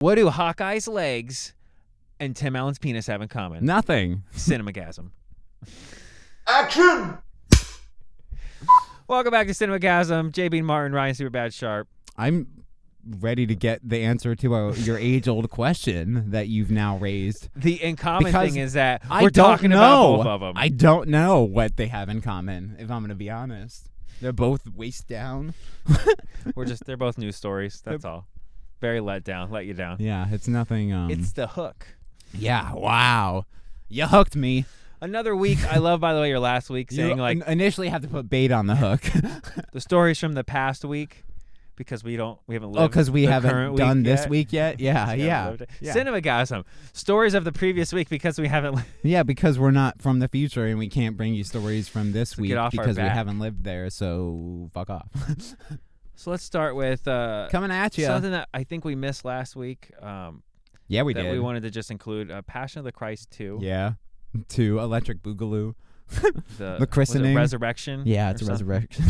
What do Hawkeye's legs and Tim Allen's penis have in common? Nothing. Cinemagasm. Action! Welcome back to Cinemagasm. JB Martin, Ryan Superbad Sharp. I'm ready to get the answer to your age-old question that you've now raised. The in common Because thing is that I we're don't talking know. about both of them. I don't know what they have in common, if I'm going to be honest. They're both waist down. They're both news stories. That's all. Very let you down. Yeah, it's nothing. It's the hook. Yeah, wow. You hooked me. Another week. I love, by the way, your last week saying You initially have to put bait on the hook. the stories from the past week because we haven't lived. Oh, because we haven't done this yet. week yet? Yeah. Cinemagasm. Stories of the previous week because we haven't Yeah, because we're not from the future and we can't bring you stories from this week because we haven't lived there, so fuck off. So let's start with coming at you. Something that I think we missed last week. Yeah, we that did. We wanted to just include Passion of the Christ 2. Yeah. 2 Electric Boogaloo. The christening. Resurrection. Yeah, it's a resurrection.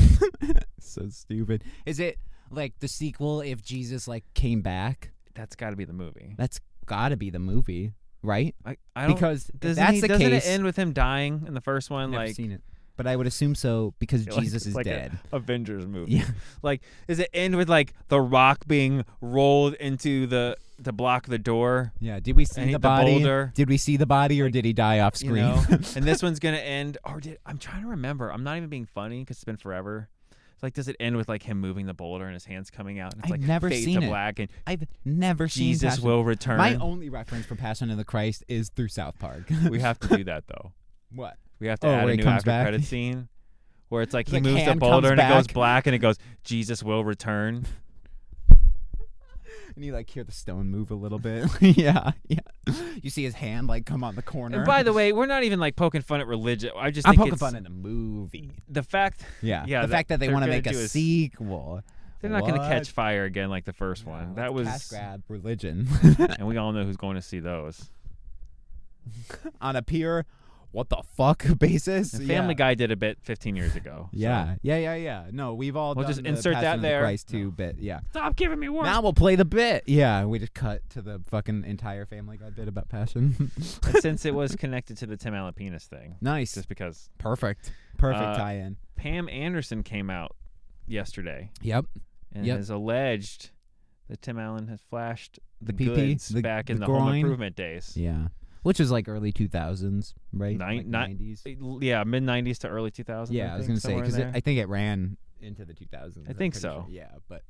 So stupid. Is it like the sequel if Jesus like came back? That's got to be the movie. That's got to be the movie, right? I don't, because doesn't it end with him dying in the first one? I've never seen it. But I would assume so because Jesus is like dead. Avengers movie. Yeah. Like, does it end with like The Rock being rolled into to block the door? Yeah. Did we see the body? Boulder? Did we see the body, or did he die off screen? You know? And this one's gonna end. I'm trying to remember. I'm not even being funny because it's been forever. Like, does it end with like him moving the boulder and his hands coming out? And it's I've like never fade seen to it. black and I've never seen Jesus Passion. will return. My only reference for Passion of the Christ is through South Park. We have to do that though. What? We have to add where a he new comes after back? credit scene where it's like he Like moves the hand boulder comes and it goes back. black and it goes Jesus will return. And you like hear the stone move a little bit. Yeah. You see his hand like come on the corner. And by the way, we're not even like poking fun at religion. I just I'm think poking it's fun at the movie. the fact. Yeah. Yeah, the fact that they they're want to gonna make a do sequel. They're not going to What? catch fire again like the first one. That was cash grab religion. and we all know who's going to see those. On a pure what the fuck basis. And Family Guy did a bit 15 years ago. So. Yeah. No, we've all We'll done just the insert Passion that of the there. Christ 2 bit. Yeah. Stop giving me work. Now we'll play the bit. Yeah, we just cut to the fucking entire Family Guy bit about Passion. And since it was connected to the Tim Allen penis thing. Nice. Just because. Perfect tie-in. Pam Anderson came out yesterday. Yep. And has alleged that Tim Allen has flashed the PP, goods back in the Home groin. Improvement days. Yeah. Which is like early 2000s, right? Like 90s. Yeah, mid-90s to early 2000s. Yeah, I was going to say, because I think it ran into the 2000s. I think so. Sure. Yeah, but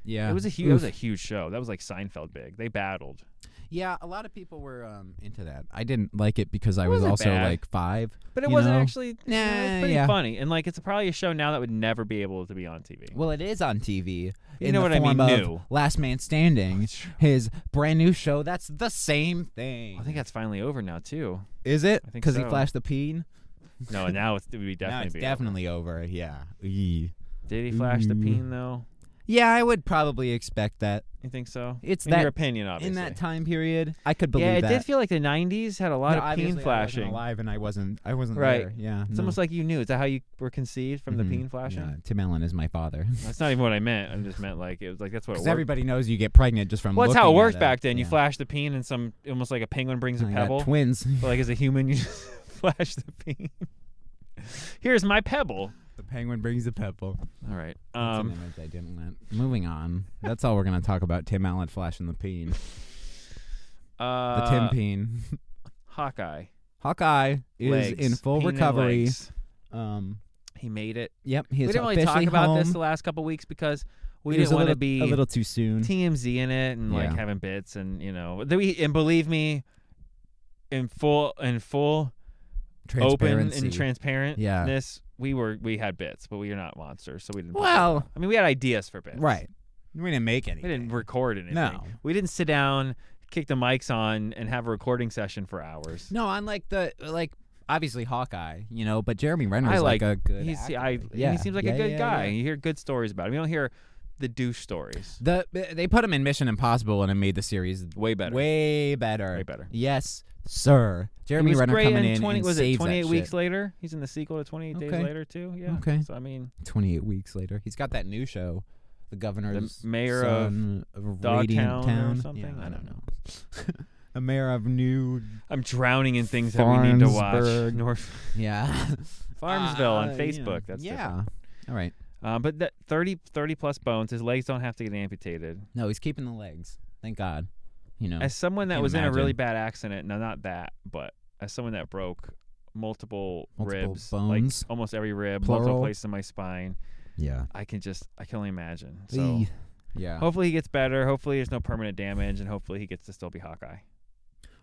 yeah. It was a huge show. That was like Seinfeld big. They battled. Yeah, a lot of people were into that. I didn't like it because I was wasn't also bad. like 5. But it wasn't actually it Nah, was pretty yeah. funny. And like it's probably a show now that would never be able to be on TV. Well, it is on TV. You in know the what I mean, form of new. Last Man Standing, his brand new show. That's the same thing. I think that's finally over now too. Is it? I think Because he so. flashed the peen? No, now it would be definitely Now it's be definitely over. Yeah. Eee. Did he flash the peen though? Yeah, I would probably expect that. You think so? It's in that your opinion, obviously. in that time period, I could believe yeah, it that. did feel like the '90s had a lot of obviously peen flashing. I wasn't alive and I wasn't Right. there. Yeah, It's almost like you knew. Is that how you were conceived from the peen flashing? Yeah, Tim Allen is my father. That's not even what I meant. I just meant like it was like that's what it Because worked. everybody knows you get pregnant just from. Well, that's how it looking worked at back then. You Yeah. flash the peen and some almost like a penguin brings a I got pebble. twins. But like as a human, you just flash the peen. Here's my pebble. The penguin brings the pebble. All right. That's an image I didn't want. Moving on. That's all we're gonna talk about. Tim Allen flashing the peen. The Tim peen. Hawkeye. Hawkeye is Legs. in full Peen and recovery. legs. He made it. Yep, he We is didn't really officially talk about home. this the last couple weeks because we It was didn't want to a be little too soon. TMZ in it and like Yeah. having bits and and believe me, in full open and transparentness, we had bits, but we are not monsters, so we didn't. Well, I mean, we had ideas for bits, right. We didn't make We anything. didn't record anything. No. We didn't sit down, kick the mics on, and have a recording session for hours. No, unlike obviously Hawkeye, but Jeremy Renner is I like a good He actor. seems like a good guy. You hear good stories about him. You don't hear the douche stories. They put him in Mission Impossible and it made the series Way better. Way better. Way better. Yes, sir. Jeremy He was Renner great coming in in and was it saves 28 that weeks shit. later? He's in the sequel to 28 Days Okay. Later too. Yeah. Okay. So I mean, 28 weeks later. He's got that new show the governor's mayor son of Dogtown Radiant Town or something? Yeah, I don't know. The mayor of New I'm drowning in things that we need to watch. Farmsburg. North yeah Farmsville on you Facebook. know, That's yeah. different. All right. But that 30 plus bones. His legs don't have to get amputated. No, he's keeping the legs. Thank God. You know. As someone that Can't was in a really imagine. bad accident, no, not that, but as someone that broke multiple ribs, bones. like almost every rib, Plural. multiple places in my spine, Yeah. I can only imagine. So Yeah. hopefully he gets better. Hopefully there's no permanent damage, and hopefully he gets to still be Hawkeye.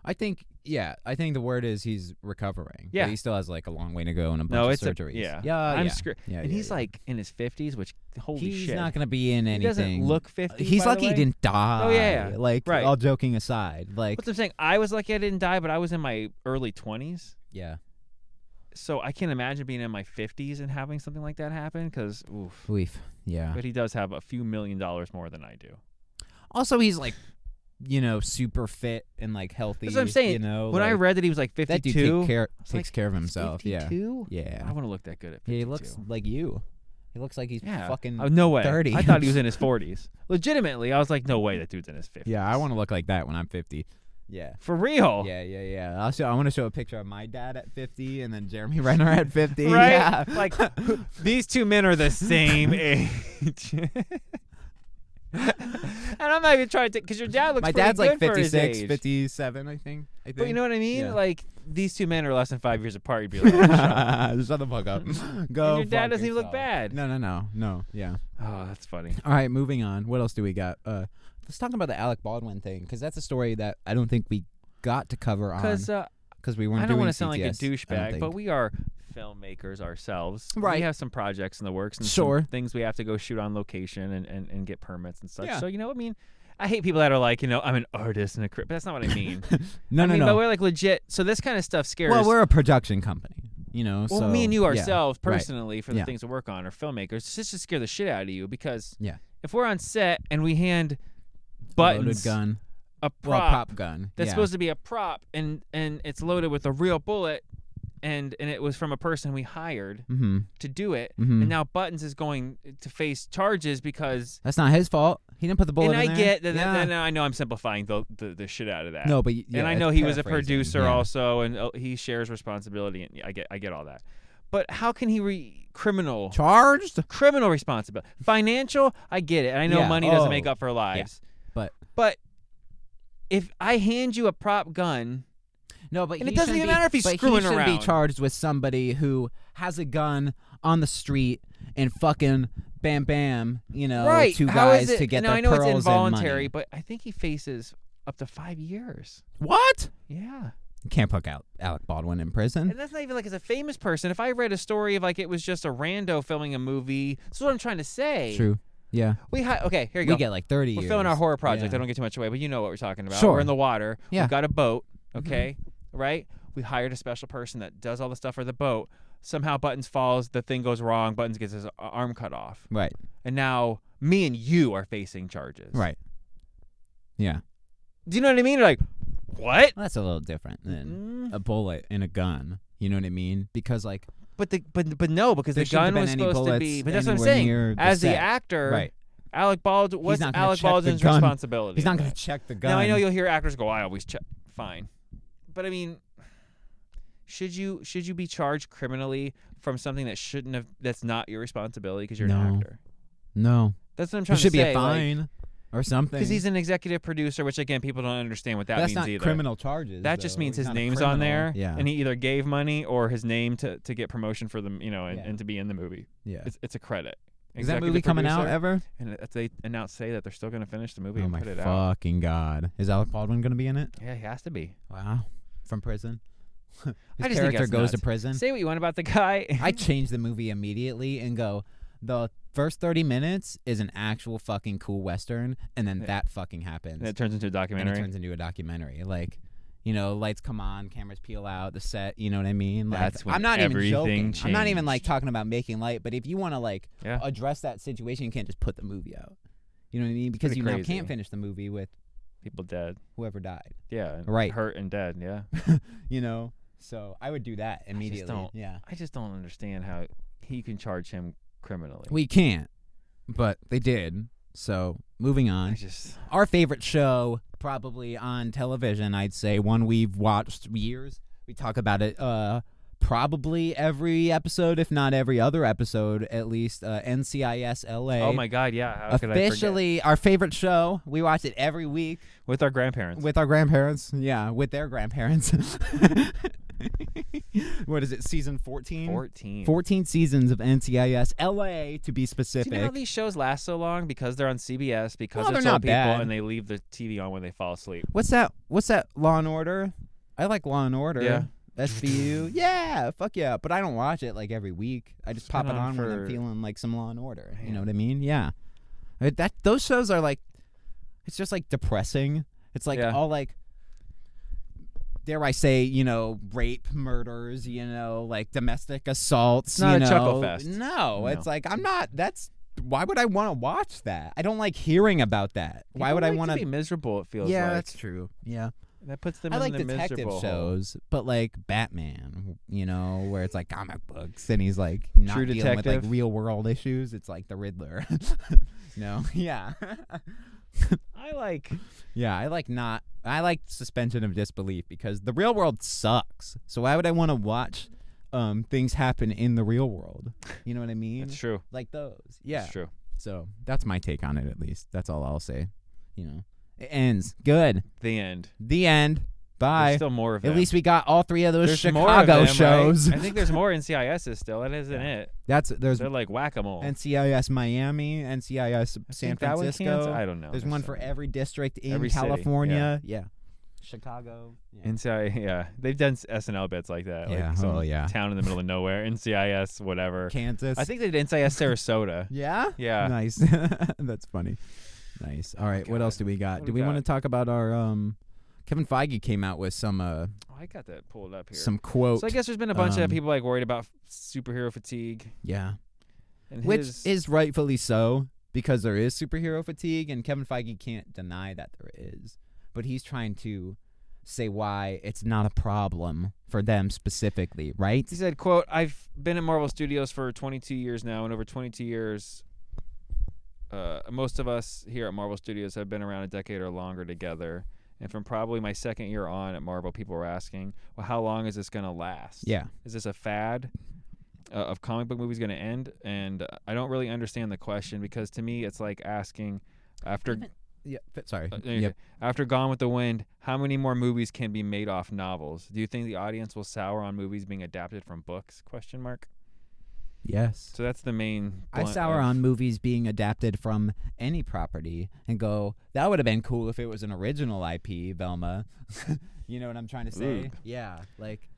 I think the word is he's recovering. Yeah. But he still has like a long way to go and a bunch No, of it's surgeries. yeah. I'm yeah. screwed. Yeah, And yeah, he's yeah. like in his 50s, which holy he's shit. not gonna be in anything. He doesn't look 50. He's by the lucky he way. didn't die. Oh, yeah. Like Right. all joking aside, like What's I'm saying? I was lucky I didn't die, but I was in my early 20s. yeah. So I can't imagine being in my 50s and having something like that happen because, oof. Leaf. Yeah. But he does have a few $1 million more than I do. Also, he's like, super fit and like healthy. That's what I'm saying. You know, When I like, read that he was like that 52, dude takes like, care of himself. 52? Yeah. I want to look that good at 52. Yeah. He looks like you. He looks like he's fucking. Oh, no way. 30. I thought he was in his 40s. Legitimately, I was like, no way that dude's in his 50s. Yeah, I want to look like that when I'm 50. Yeah. For real. Yeah. I want to show a picture of my dad at 50 and then Jeremy Renner at 50. Right? Yeah. Like, these two men are the same age. And I'm not even trying to, because your dad looks my pretty dad's like good for his 56, age. 57, I think. But you know what I mean? Yeah. Like, these two men are less than 5 years apart. You'd be like, shut Shut the fuck up. Go. And your dad fuck doesn't even look yourself. bad. No. Yeah. Oh, that's funny. All right, moving on. What else do we got? Let's talk about the Alec Baldwin thing because that's a story that I don't think we got to cover on because we weren't. I don't want to sound like a douchebag, but we are filmmakers ourselves. Right. We have some projects in the works and Sure. some things we have to go shoot on location and get permits and such. Yeah. So, I mean, I hate people that are like, I'm an artist and but that's not what I mean. No. But we're like legit. So this kind of stuff scares. Well, we're a production company, Well, so, me and you ourselves right. personally for the things we work on are filmmakers. It's just to scare the shit out of you because if we're on set and we hand buttons, loaded gun, a prop gun that's supposed to be a prop and it's loaded with a real bullet and it was from a person we hired to do it, and now Buttons is going to face charges because that's not his fault. He didn't put the bullet and in I there. get that. I know I'm simplifying the shit out of that. No, but and I know he was a producer also, and he shares responsibility, and I get all that. But how can he criminal responsibility? Financial, I get it. And I know money doesn't make up for lives. Yeah. But if I hand you a prop gun. No, but and it doesn't even matter if he's screwing around. He should be charged with somebody who has a gun on the street and fucking bam, right. two How guys is it? to get now, their I know pearls it's involuntary, and money. but I think he faces up to 5 years. What? Yeah. You can't put Alec Baldwin in prison. And that's not even like as a famous person. If I read a story of like it was just a rando filming a movie, that's what I'm trying to say. True. Yeah. Okay, here you go. We get like 30 years. We're filming our horror project. Yeah. I don't get too much away, but you know what we're talking about. Sure. We're in the water. Yeah. We've got a boat, okay? Right? We hired a special person that does all the stuff for the boat. Somehow Buttons falls, the thing goes wrong, Buttons gets his arm cut off. Right. And now me and you are facing charges. Right. Yeah. Do you know what I mean? You're like, what? Well, that's a little different than a bullet and a gun. You know what I mean? Because like But no, because the gun was supposed to be. But that's what I'm saying. As the actor, right. Alec Baldwin. What's Alec Baldwin's responsibility? He's not going to check the gun. Now I know you'll hear actors go, "I always check." Fine, but I mean, should you be charged criminally from something that shouldn't have? That's not your responsibility because you're an actor. No, that's what I'm trying to say. There should be a fine or something. Because he's an executive producer, which again, people don't understand what that means not either. Criminal charges. That just means he's his not a name's on there, yeah. and he either gave money or his name to get promotion for them, and to be in the movie. Yeah, it's a credit. Is that movie coming out ever? And they say that they're still going to finish the movie and put it out. Oh my fucking God! Is Alec Baldwin going to be in it? Yeah, he has to be. Wow, from prison. His I just character think goes nuts. to prison. Say what you want about the guy. I change the movie immediately and go, the first 30 minutes is an actual fucking cool Western, and then that fucking happens. And it turns into a documentary. Like, lights come on, cameras peel out, the set, you know what I mean? Like, That's when I'm not even joking. changed. I'm not even like talking about making light, but if you want to address that situation, you can't just put the movie out. You know what I mean? Because you now can't finish the movie with people dead. Whoever died. Yeah. Right. Hurt and dead, yeah. So I would do that immediately. I just don't understand how he can charge him criminally. We can't, but they did. So moving on. Our favorite show, probably on television, I'd say one we've watched years. We talk about it probably every episode, if not every other episode, at least. NCIS LA. Oh my God, yeah. How could I forget? Officially our favorite show. We watch it every week. With our grandparents. Yeah, with their grandparents. What is it, season 14? 14. 14 seasons of NCIS LA, to be specific. Do you know how these shows last so long? Because they're on CBS, because they're it's not old people, bad. and they leave the TV on when they fall asleep. What's that Law and Order? I like Law and Order. Yeah. SVU. Yeah, fuck yeah. But I don't watch it like every week. I just pop it on when for- I'm feeling like some Law and Order. Man. You know what I mean? Yeah. Those shows are like, it's just like depressing. It's like all like, dare I say, rape, murders, like domestic assaults. It's not a chuckle fest. No, it's like, why would I want to watch that? I don't like hearing about that. Why would I want to be miserable? It feels like. Yeah, that's true. Yeah. That puts them I in like the detective miserable shows, but like Batman, where it's like comic books, and he's like not True dealing with like detective. real world issues. It's like the Riddler. No, yeah. I like suspension of disbelief because the real world sucks. So why would I want to watch things happen in the real world? You know what I mean? That's true. Like those. Yeah. That's true. So that's my take on it, at least. That's all I'll say. It ends. Good. The end. The end. Bye. There's still more of them. At least we got all three of those There's more of Chicago them, shows. Right? I think there's more NCISs still. That isn't it. There's They're like whack-a-mole. NCIS Miami, NCIS San that one Francisco. counts? I don't know. There's one for every district in Every city, California. Yeah. Chicago. Yeah. NCIS, yeah. They've done SNL bits like that. Yeah, Like some yeah. town in the middle of nowhere. NCIS, whatever. Kansas. I think they did NCIS Sarasota. Yeah? Yeah. Nice. That's funny. Nice. All right, what else do we got? What Do we we want to got? talk about our Kevin Feige came out with some Oh, I got that pulled up here. some quote. So I guess there's been a bunch of people like worried about superhero fatigue. Yeah. And Which his, is rightfully so, because there is superhero fatigue, and Kevin Feige can't deny that there is. But he's trying to say why it's not a problem for them specifically, right? he said, quote, "I've been at Marvel Studios for 22 years now, and over 22 years, most of us here at Marvel Studios have been around a decade or longer together. And from probably my second year on at Marvel, people were asking, well, how long is this going to last? Yeah. Is this a fad of comic book movies going to end? And I don't really understand the question, because to me it's like asking after after Gone with the Wind, how many more movies can be made off novels? Do you think the audience will sour on movies being adapted from books? Question mark. Yes. So that's the main. I sour on movies being adapted from any property and go, that would have been cool if it was an original IP, Velma. You know what I'm trying to say? Ooh. Yeah. Like,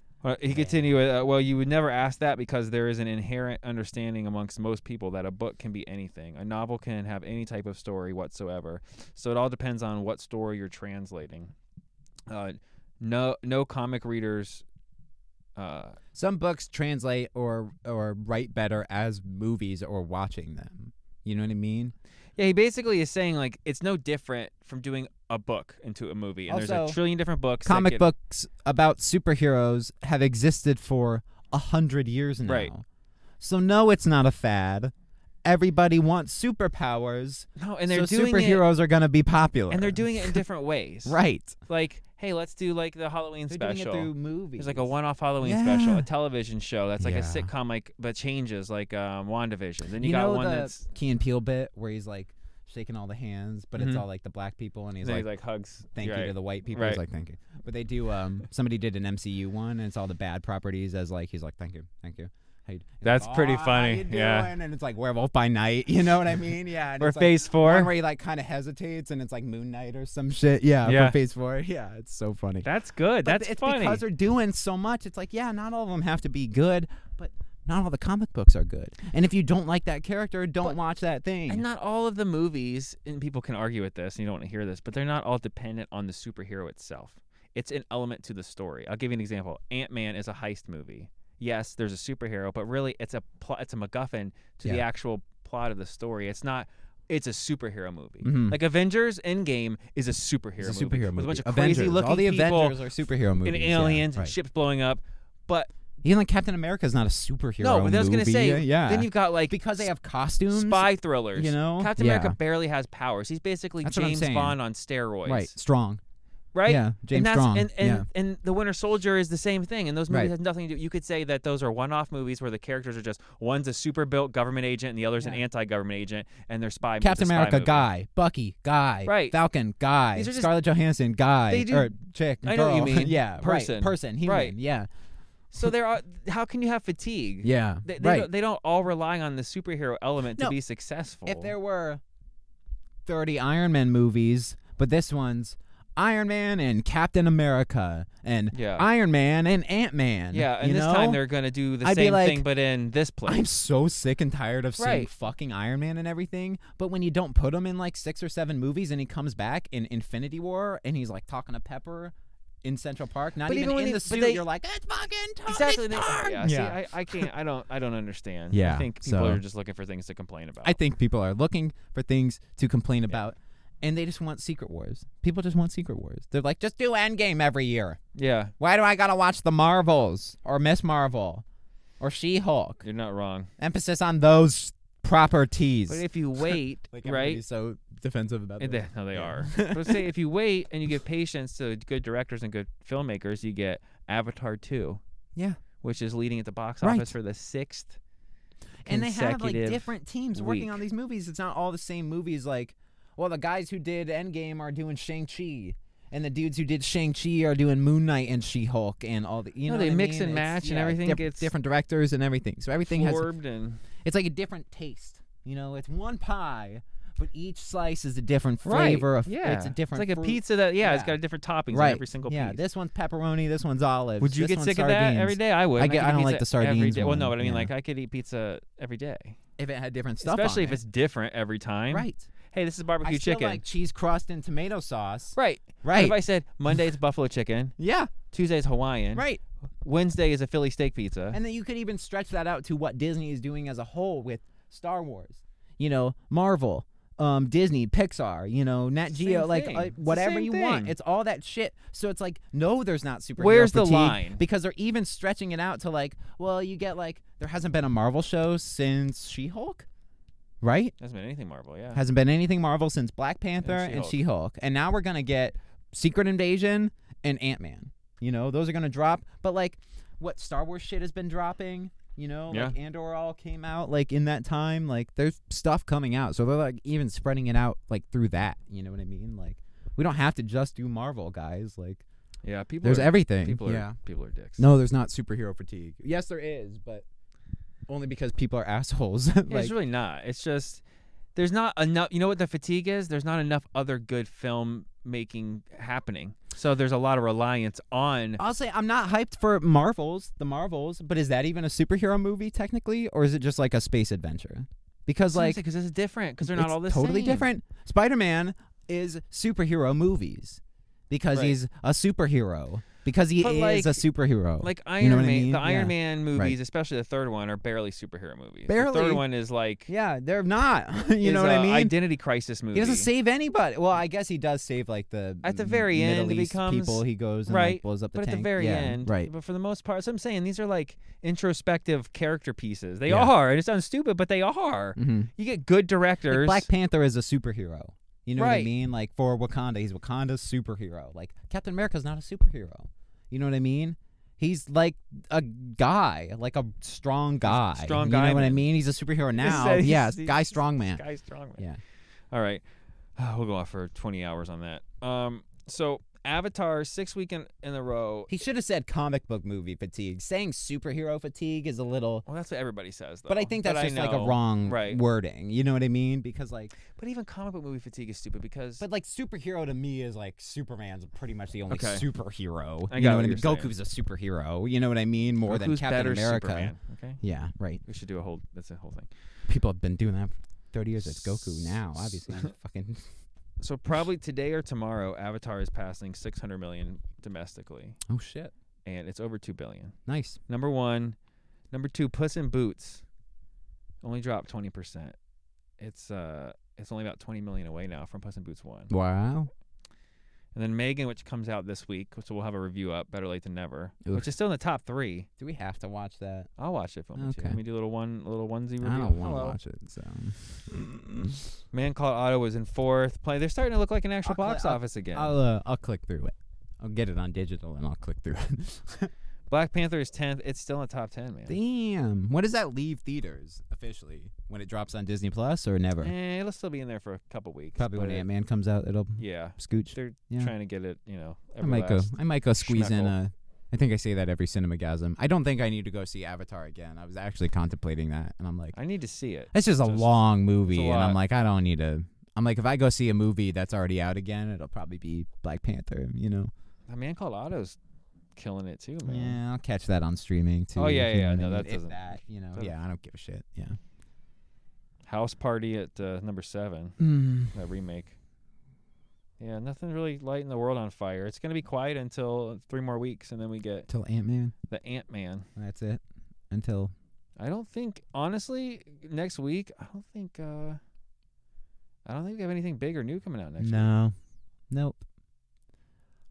he continued with, well, you would never ask that because there is an inherent understanding amongst most people that a book can be anything. A novel can have any type of story whatsoever. So it all depends on what story you're translating. No comic readers. Some books translate or write better as movies or watching them. You know what I mean? Yeah, he basically is saying, like, it's no different from doing a book into a movie. And Also, there's a trillion different books. Comic books about superheroes have existed for 100 years now. Right. So no, it's not a fad. Everybody wants superpowers. No, and they're so doing superheroes are going to be popular. And they're doing it in different ways. Right. Like, hey, let's do like the Halloween They're special. doing it through movies. There's like a one-off Halloween special, a television show that's like a sitcom, like but changes, like WandaVision. Then you got one that's Key and Peele bit where he's like shaking all the hands, but it's all like the black people, and he's then like, he like hugs. thank you to the white people. Right. He's like, thank you. But they do. Somebody did an MCU one, and it's all the bad properties as like he's like, thank you. That's like, pretty how funny. you doing? Yeah. And it's like Werewolf by Night. You know what I mean? Yeah. And Or it's Phase like 4. one where he like kind of hesitates, and it's like Moon Knight or some shit. Yeah. Yeah. For Phase 4. Yeah. It's so funny. That's good. But That's it's funny. because they're doing so much. It's like, yeah, not all of them have to be good, but not all the comic books are good. And if you don't like that character, don't watch that thing. And not all of the movies, and people can argue with this, and you don't want to hear this, but they're not all dependent on the superhero itself. It's an element to the story. I'll give you an example. Ant-Man is a heist movie. Yes, there's a superhero, but really it's a MacGuffin to the actual plot of the story. It's not. It's a superhero movie. Mm-hmm. Like Avengers Endgame is a superhero movie. Superhero movie. With a bunch of Avengers. crazy looking all the people Avengers are superhero movies. and aliens yeah, and ships blowing up. But Even like Captain America is not a superhero. No, but I was gonna say, yeah. Then you've got like because they have costumes, spy thrillers. You know, Captain America barely has powers. He's basically James Bond on steroids. Right, strong. Right? Yeah, James Strong. And The Winter Soldier is the same thing. And those movies have nothing to do. You could say that those are one-off movies where the characters are just one's a super built government agent and the other's an anti-government agent, and they're spy. Captain America guy, Bucky guy, right? Falcon guy, Scarlett Johansson guy, or chick. I know what you mean. Yeah, person, human. Right. Yeah. So how can you have fatigue? Yeah, they don't all rely on the superhero element to be successful. If there were 30 Iron Man movies, but this one's Iron Man and Captain America and Iron Man and Ant-Man. Yeah, and this time they're going to do the same thing, but in this place. I'm so sick and tired of seeing fucking Iron Man and everything, but when you don't put him in like 6 or 7 movies and he comes back in Infinity War and he's like talking to Pepper in Central Park, not even in the suit, you're like, it's fucking Tony Stark! Yeah, see, I can't, I don't understand. Yeah, I think people are just looking for things to complain about. I think people are looking for things to complain about. And they just want Secret Wars. People just want Secret Wars. They're like, just do Endgame every year. Yeah. Why do I gotta watch the Marvels or Miss Marvel or She-Hulk? You're not wrong. Emphasis on those properties. But if you wait, like right? So defensive about that. No, they are. But say if you wait and you give patience to good directors and good filmmakers, you get Avatar 2. Yeah. Which is leading at the box office for the 6th. And they have like different teams working on these movies. It's not all the same movies. Like, well, the guys who did Endgame are doing Shang-Chi, and the dudes who did Shang-Chi are doing Moon Knight and She-Hulk and all the. You know, they what mix I mean? and match, and everything gets different directors and everything. So everything has. It's like a different taste. You know, it's one pie, but each slice is a different flavor of. Yeah, it's a different. It's like a pizza that it's got different toppings on every single piece. Yeah, this one's pepperoni, this one's olives. Would you get sick of that every day? I would. I don't like the sardines. Well, no, but I mean, like I could eat pizza every day if it had different stuff. Especially on if it's different every time. Right. Hey, this is barbecue chicken. I like cheese crust and tomato sauce. Right. Right. If I said Monday's buffalo chicken. Yeah. Tuesday's Hawaiian. Right. Wednesday is a Philly steak pizza. And then you could even stretch that out to what Disney is doing as a whole with Star Wars. You know, Marvel, Disney, Pixar, you know, Nat Geo, like whatever you want. It's all that shit. So it's like, no, there's not superhero Where's fatigue, the line? because they're even stretching it out to like, well, you get like, there hasn't been a Marvel show since She-Hulk. Right? Hasn't been anything Marvel, yeah. Hasn't been anything Marvel since Black Panther and She-Hulk. And now we're going to get Secret Invasion and Ant-Man. You know, those are going to drop. But, like, what Star Wars shit has been dropping, you know? Like, Andor all came out, like, in that time. Like, there's stuff coming out. So they're, like, even spreading it out, like, through that. You know what I mean? Like, we don't have to just do Marvel, guys. Like, yeah, there's everything. People are dicks. No, there's not superhero fatigue. Yes, there is, but... only because people are assholes. Like, it's really not. It's just there's not enough. You know what the fatigue is? There's not enough other good film making happening. So there's a lot of reliance on. I'll say I'm not hyped for the Marvels, but is that even a superhero movie technically, or is it just like a space adventure? Because because it's different. Because they're not all the totally same. Different. Spider-Man is superhero movies because he's a superhero. Because he is a superhero. Like Iron you know Man, I mean? The Iron Man movies, especially the third one, are barely superhero movies. Barely. The third one is like... yeah, they're not. You know what I mean? Identity crisis movie. He doesn't save anybody. Well, I guess he does save like the at the very end, Middle East becomes people. He goes and like, blows up the tank. But at the very end, right. But for the most part, so I'm saying these are like introspective character pieces. They are. And it sounds stupid, but they are. Mm-hmm. You get good directors. Like Black Panther is a superhero. You know what I mean? Like for Wakanda, he's Wakanda's superhero. Like Captain America's not a superhero. You know what I mean? He's like a guy, like a strong guy. Strong guy. You know what I mean? He's a superhero now. Yeah, guy strongman. Guy strongman. Yeah. All right. We'll go off for 20 hours on that. So Avatar, 6 week in a row. He should have said comic book movie fatigue. Saying superhero fatigue is a little... well, that's what everybody says, though. But I think that's just like a wrong wording. You know what I mean? Because like... but even comic book movie fatigue is stupid because... but like superhero to me is like Superman's pretty much the only superhero. I got what I mean? saying. Goku's a superhero. You know what I mean? More than Captain America. Superman, okay? Yeah, right. We should do that's a whole thing. People have been doing that for 30 years. It's Goku now, obviously. Fucking... so probably today or tomorrow, Avatar is passing 600 million domestically. Oh shit! And it's over 2 billion. Nice. Number 1, number 2. Puss in Boots only dropped 20%. It's only about 20 million away now from Puss in Boots 1. Wow. And then Megan, which comes out this week, so we'll have a review up, Better Late Than Never, Oof. which is still in the top 3. Do we have to watch that? I'll watch it if you want me to. Okay. Let me do a little onesie review. I don't want to watch it. So. Man Called Otto was in 4th. They're starting to look like an actual box office again. I'll click through it. I'll get it on digital and I'll click through it. Black Panther is 10th. It's still in the top 10, man. Damn. When does that leave theaters officially? When it drops on Disney Plus or never? It'll still be in there for a couple weeks. Probably when Ant-Man comes out, it'll scooch. They're trying to get it, I might go squeeze in a... I think I say that every Cinemagasm. I don't think I need to go see Avatar again. I was actually contemplating that, and I'm like... I need to see it. It's just a long movie, and I'm like, I don't need to... I'm like, if I go see a movie that's already out again, it'll probably be Black Panther, A Man Called Otto's killing it too, man. Yeah, I'll catch that on streaming too. Oh yeah. No, that doesn't. Yeah, I don't give a shit. Yeah. House Party at number 7. That remake. Yeah, nothing really lighting the world on fire. It's gonna be quiet until 3 more weeks, and then we get till Ant-Man. The Ant-Man. That's it. Until. I don't think, honestly, next week. I don't think we have anything big or new coming out next week. No. Nope.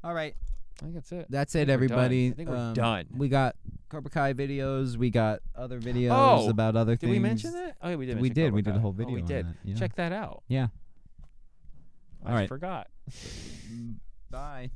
All right. I think that's it. That's it, everybody. I think we're done. We got Cobra Kai videos. We got other videos about other things. Did we mention that? Oh, yeah, we did. We did. We did a whole video. We did. On that, Check that out. Yeah. I forgot. Bye.